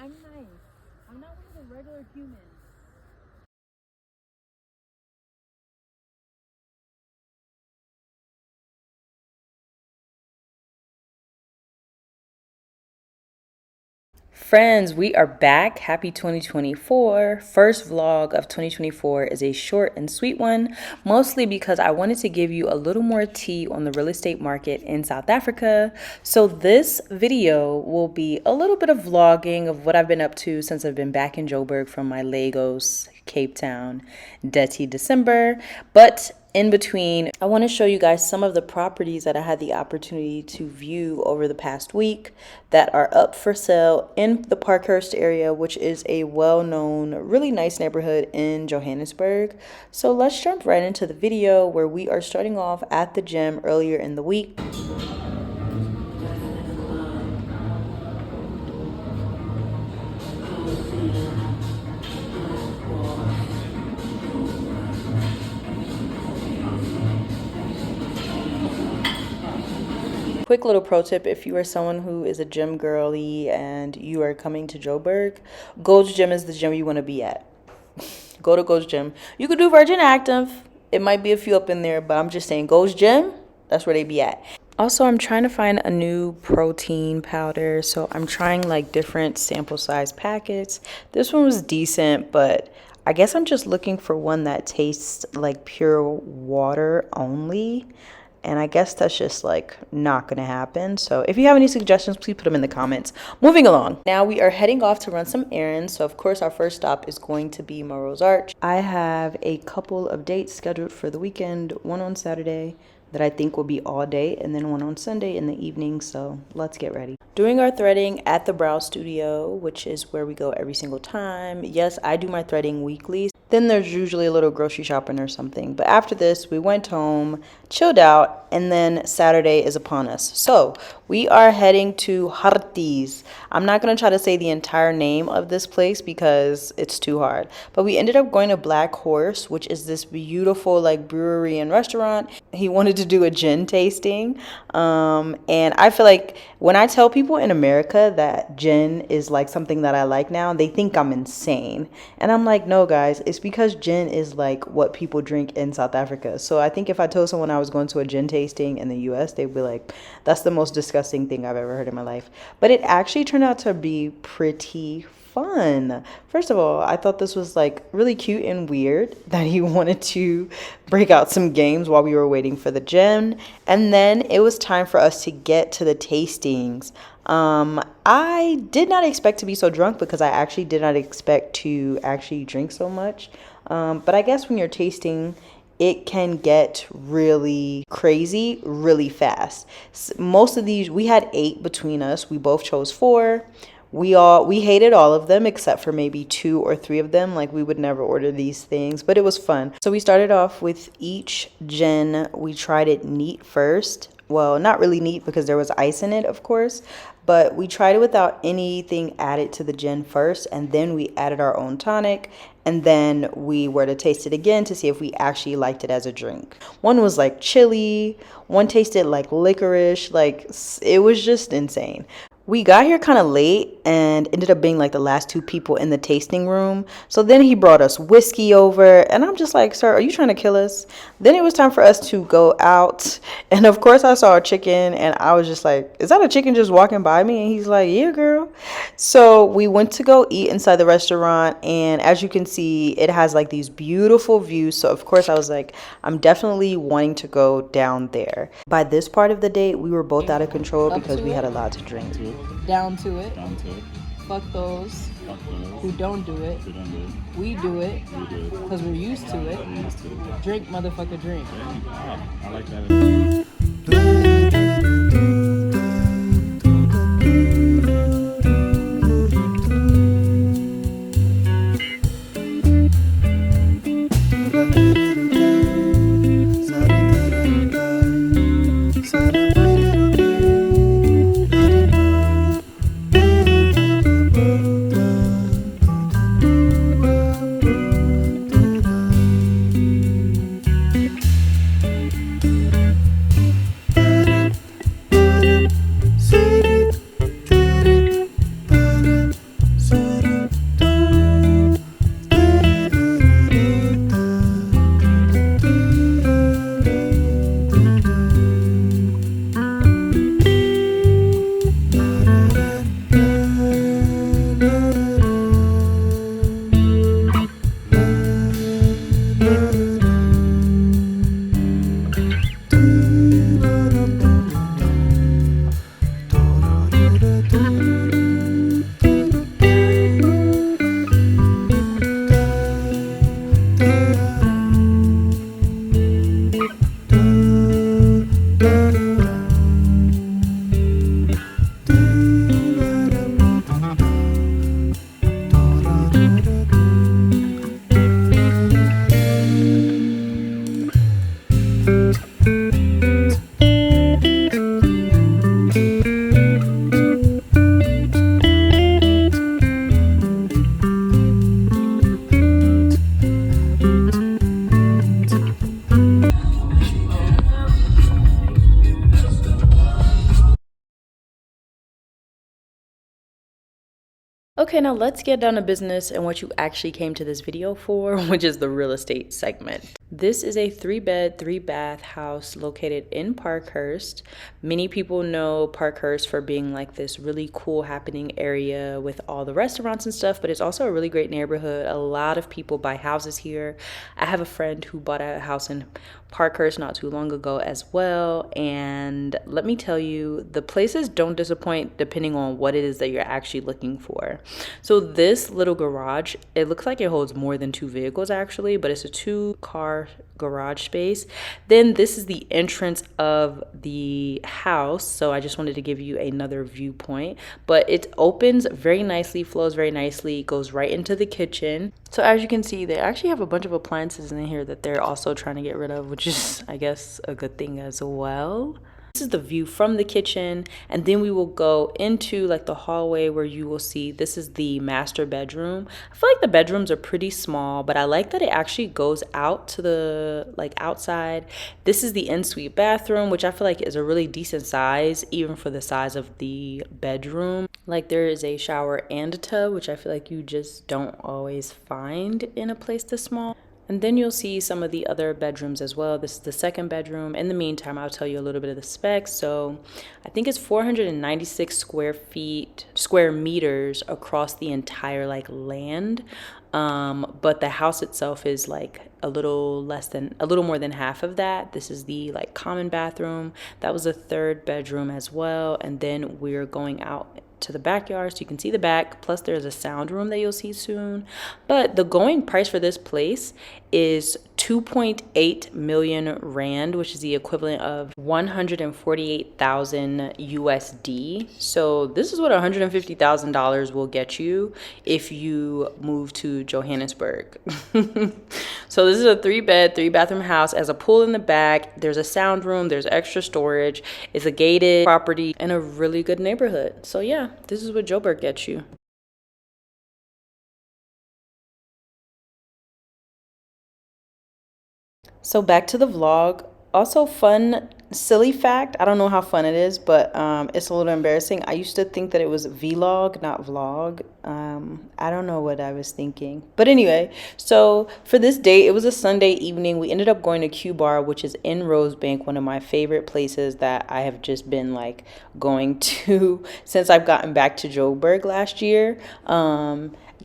I'm nice. I'm not one of the regular humans. Friends, we are back. Happy 2024. First vlog of 2024 is a short and sweet one, mostly because I wanted to give you a little more tea on the real estate market in South Africa. So this video will be a little bit of vlogging of what I've been up to since I've been back in Joburg from my Lagos, Cape Town, Dirty December. But in between, I want to show you guys some of the properties that I had the opportunity to view over the past week that are up for sale in the Parkhurst area, which is a well-known, really nice neighborhood in Johannesburg. So let's jump right into the video where we are starting off at the gym earlier in the week. Quick little pro tip, if you are someone who is a gym girly and you are coming to Joburg, Gold's Gym is the gym you want to be at. Go to Gold's Gym. You could do Virgin Active. It might be a few up in there, but I'm just saying Gold's Gym, that's where they be at. Also, I'm trying to find a new protein powder, so I'm trying like different sample size packets. This one was decent, but I guess I'm just looking for one that tastes like pure water only. And I guess that's just like not gonna happen. So if you have any suggestions, please put them in the comments. Moving along. Now we are heading off to run some errands. So of course our first stop is going to be Moreau's Arch. I have a couple of dates scheduled for the weekend, one on Saturday that I think will be all day, and then one on Sunday in the evening. So let's get ready. Doing our threading at the Brow Studio, which is where we go every single time. Yes, I do my threading weekly. Then there's usually a little grocery shopping or something. But after this, we went home, chilled out, and then Saturday is upon us. So we are heading to Harties. I'm not going to try to say the entire name of this place because it's too hard. But we ended up going to Black Horse, which is this beautiful like brewery and restaurant. He wanted to do a gin tasting. And I feel like when I tell people in America that gin is like something that I like now, they think I'm insane. And I'm like, no, guys, it's because gin is like what people drink in South Africa. So I think if I told someone I was going to a gin tasting in the US, they'd be like, that's the most disgusting thing I've ever heard in my life. But it actually turned out to be pretty fun. First of all, I thought this was like really cute and weird that he wanted to break out some games while we were waiting for the gym. And then it was time for us to get to the tastings. I did not expect to be so drunk because I actually did not expect to actually drink so much. But I guess when you're tasting, it can get really crazy really fast. Most of these, we had 8 between us. We both chose 4. We hated all of them except for maybe 2 or 3 of them. Like we would never order these things, but it was fun. So we started off with each gin. We tried it neat first. Well, not really neat because there was ice in it, of course, but we tried it without anything added to the gin first, and then we added our own tonic, and then we were to taste it again to see if we actually liked it as a drink. One was like chili, one tasted like licorice, like it was just insane. We got here kind of late and ended up being like the last 2 people in the tasting room. So then he brought us whiskey over and I'm just like, sir, are you trying to kill us? Then it was time for us to go out. And of course I saw a chicken and I was just like, is that a chicken just walking by me? And he's like, yeah, girl. So we went to go eat inside the restaurant. And as you can see, it has like these beautiful views. So of course I was like, I'm definitely wanting to go down there. By this part of the date, we were both out of control because we had a lot to drink. Down to it. Down to it. Fuck those Fuck those who don't do it. who don't do it. We do it We do it. because we're used to it. We used to it. Drink, motherfucker, drink. Yeah, I like that. Okay, now let's get down to business and what you actually came to this video for, which is the real estate segment. This is a 3-bed, 3-bath house located in Parkhurst. Many people know Parkhurst for being like this really cool happening area with all the restaurants and stuff, but it's also a really great neighborhood. A lot of people buy houses here. I have a friend who bought a house in Parkhurst not too long ago as well, and let me tell you, the places don't disappoint depending on what it is that you're actually looking for. So this little garage, it looks like it holds more than 2 vehicles actually, but it's a 2-car garage space. Then this is the entrance of the house, so I just wanted to give you another viewpoint, but it opens very nicely, flows very nicely, goes right into the kitchen. So as you can see, they actually have a bunch of appliances in here that they're also trying to get rid of, which is, I guess, a good thing as well. This is the view from the kitchen, and then we will go into like the hallway where you will see this is the master bedroom. I feel like the bedrooms are pretty small, but I like that it actually goes out to the like outside. This is the ensuite bathroom, which I feel like is a really decent size even for the size of the bedroom. Like there is a shower and a tub, which I feel like you just don't always find in a place this small. And then you'll see some of the other bedrooms as well. This is the second bedroom. In the meantime, I'll tell you a little bit of the specs. So I think it's 496 square meters across the entire like land. But the house itself is like a little more than half of that. This is the like common bathroom. That was a third bedroom as well. And then we're going out to the backyard so you can see the back, plus there's a sound room that you'll see soon. But the going price for this place is 2.8 million rand, which is the equivalent of 148,000 USD. So this is what $150,000 will get you if you move to Johannesburg. So this is a 3-bed, 3-bathroom house, has a pool in the back, there's a sound room, there's extra storage, it's a gated property in a really good neighborhood. So yeah, this is what Joburg gets you. So back to the vlog. Also fun, silly fact, I don't know how fun it is, but it's a little embarrassing. I used to think that it was vlog, not vlog. I don't know what I was thinking. But anyway, so for this date, it was a Sunday evening. We ended up going to Q Bar, which is in Rosebank, one of my favorite places that I have just been like going to since I've gotten back to Joburg last year.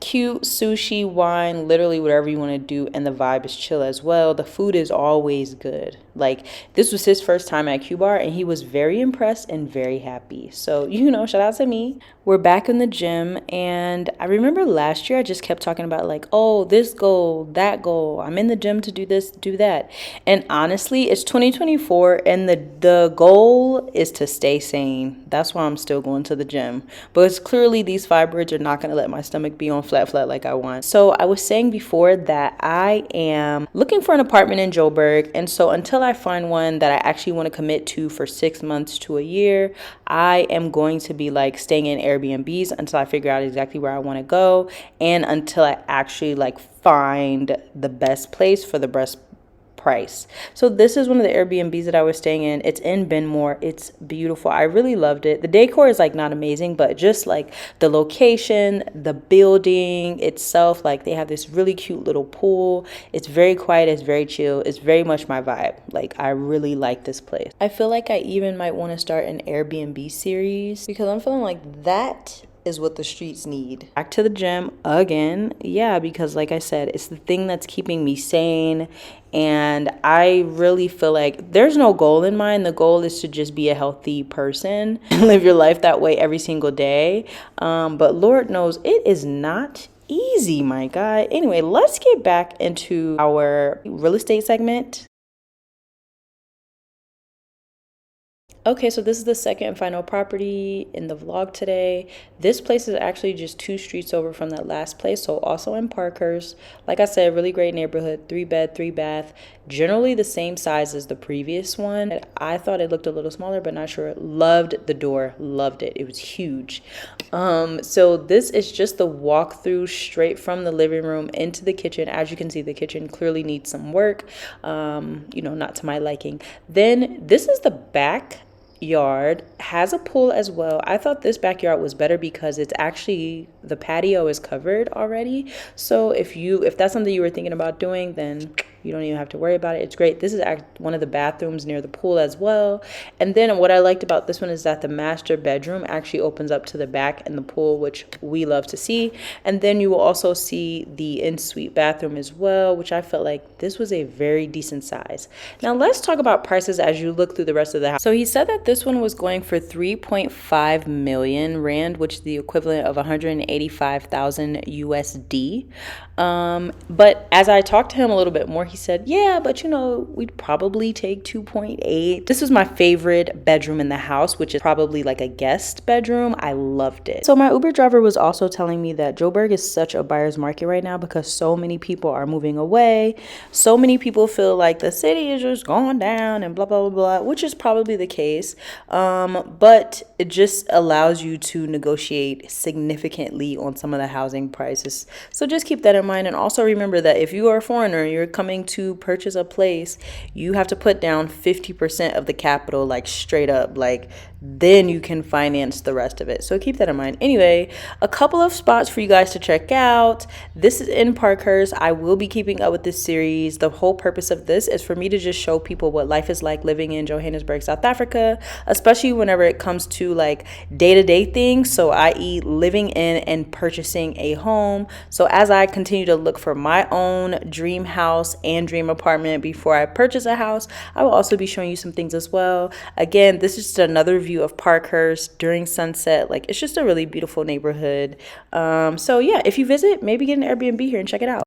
Cute, sushi, wine, literally whatever you want to do, and the vibe is chill as well. The food is always good. Like this was his first time at Q Bar and he was very impressed and very happy. So, you know, shout out to me. We're back in the gym, and I remember last year I just kept talking about like, oh, this goal, that goal. I'm in the gym to do this, do that. And honestly, it's 2024 and the goal is to stay sane. That's why I'm still going to the gym. But it's clearly these fibroids are not going to let my stomach be on flat like I want. So I was saying before that I am looking for an apartment in Joburg, and so until I find one that I actually want to commit to for 6 months to a year, I am going to be like staying in Airbnbs until I figure out exactly where I want to go, and until I actually like find the best place for the best price. So this is one of the Airbnbs that I was staying in. It's in Benmore. It's beautiful. I really loved it. The decor is like not amazing, but just like the location, the building itself, like they have this really cute little pool. It's very quiet. It's very chill. It's very much my vibe. Like I really like this place. I feel like I even might want to start an Airbnb series because I'm feeling like that is what the streets need. Back to the gym again. Yeah, because like I said, it's the thing that's keeping me sane. And I really feel like there's no goal in mind. The goal is to just be a healthy person and live your life that way every single day. But Lord knows it is not easy, my guy. Anyway, let's get back into our real estate segment. Okay, so this is the second and final property in the vlog today. This place is actually just 2 streets over from that last place, so also in Parkhurst. Like I said, really great neighborhood, 3-bed, 3-bath, generally the same size as the previous one. I thought it looked a little smaller, but not sure. Loved the door, loved it. It was huge. So this is just the walkthrough straight from the living room into the kitchen. As you can see, the kitchen clearly needs some work, you know, not to my liking. Then this is the back. yard, has a pool as well. I thought this backyard was better because it's actually, the patio is covered already. So if that's something you were thinking about doing, then you don't even have to worry about it. It's great. This is one of the bathrooms near the pool as well. And then what I liked about this one is that the master bedroom actually opens up to the back and the pool, which we love to see. And then you will also see the in-suite bathroom as well, which I felt like this was a very decent size. Now let's talk about prices as you look through the rest of the house. So he said that this one was going for 3.5 million rand, which is the equivalent of 185,000 USD. But as I talked to him a little bit more, he said, yeah, but we'd probably take 2.8. This was my favorite bedroom in the house, which is probably like a guest bedroom. I loved it. So my Uber driver was also telling me that Joburg is such a buyer's market right now because so many people are moving away. So many people feel like the city is just going down and blah, blah, blah, blah, which is probably the case. But it just allows you to negotiate significantly on some of the housing prices. So just keep that in mind. And also remember that if you are a foreigner, you're coming to purchase a place, you have to put down 50% of the capital, like straight up, like then you can finance the rest of it. So keep that in mind. Anyway, a couple of spots for you guys to check out. This is in Parkhurst. I will be keeping up with this series. The whole purpose of this is for me to just show people what life is like living in Johannesburg, South Africa, especially whenever it comes to like day-to-day things. So i.e. living in and purchasing a home. So as I continue to look for my own dream house and dream apartment before I purchase a house, I will also be showing you some things as well. Again, this is just another view of Parkhurst during sunset. Like, it's just a really beautiful neighborhood. So yeah, if you visit, maybe get an Airbnb here and check it out.